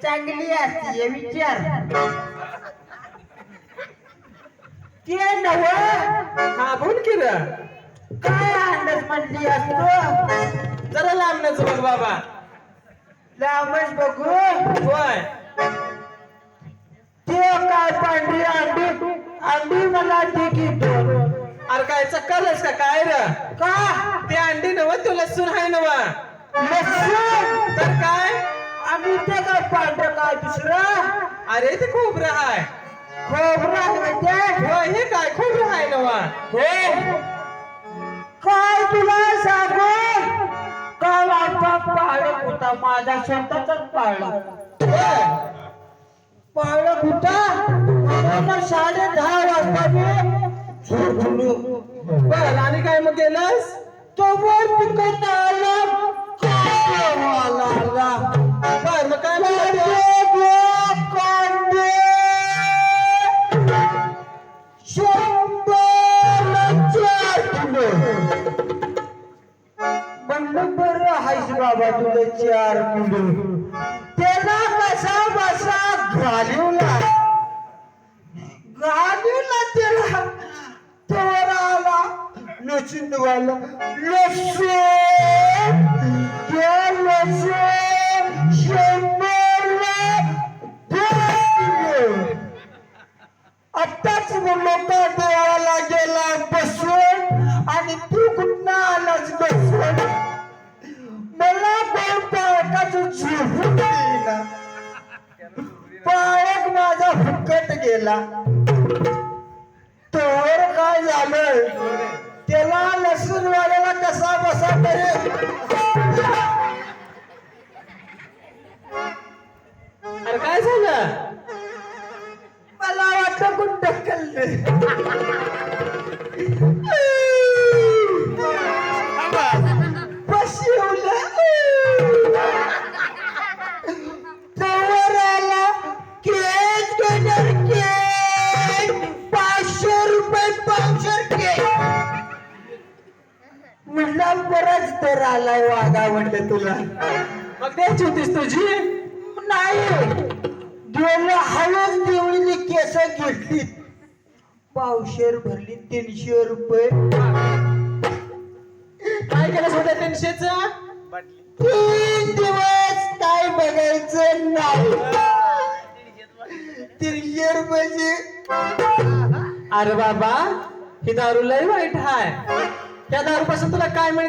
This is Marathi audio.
चांगली असते विचार ते नव हा बोल की रे. काय अंदाज म्हटली असतो जरा लांबण्याचं बघ बाबा. लांबच बघू होय ते काय पांढरी अंडी अंडी मला देखील अरे काय चक्करच का काय रे. का ते अंडी नव तो लसूण आहे नव. लसूण तर काय आणि ते काय पांढरं काय दुसरं अरे ते खोबरं आहे. खोबरं आहे म्हणजे होय हे काय खोबरं आहे नव. हे काय तुला सांगू काल आता पाळक होता माझा स्वतःचाच पाळक पाळक होता मला 10:30 वाजता मी झोपलो बर आणि काय मग केलंस. तो वर पिकत आला बर मग काय म्हणलं. म्हणलं बरं आहेस बाबा तुला 4 किलो त्याला कसा बसा घालवला त्याला तोवर आला लसूणवाला लसूण त्या लसूण 100ला 2 आत्ताच बोललो का देवाला गेला बसून आणि तू कुठं आलाच बसून मला कोण पाळकाचं झोपून देईना पाळक माझा फुकट गेला तोवर काय झालं त्याला लसूणवाल्याला कसा बसा तरी अरे काय झालं. मला वाटलं कोण ढकलले बसवलं तोवर आला केक घेणार केक 500 रुपये पावशेर केक म्हणलं बरंच तर आलाय वागा म्हणलं तुला मग द्यायची होतीस तुझी. नाही गेलं हळूच देवळीने केस घेतली 500 भरली 300 रुपये काय केलंस होत्या 300च. 3 दिवस काय बघायचं नाही 300 रुपयाची अरे बाबा ही दारू लय वाईट आहे. त्या दारू पासून तुला काय मिळतं.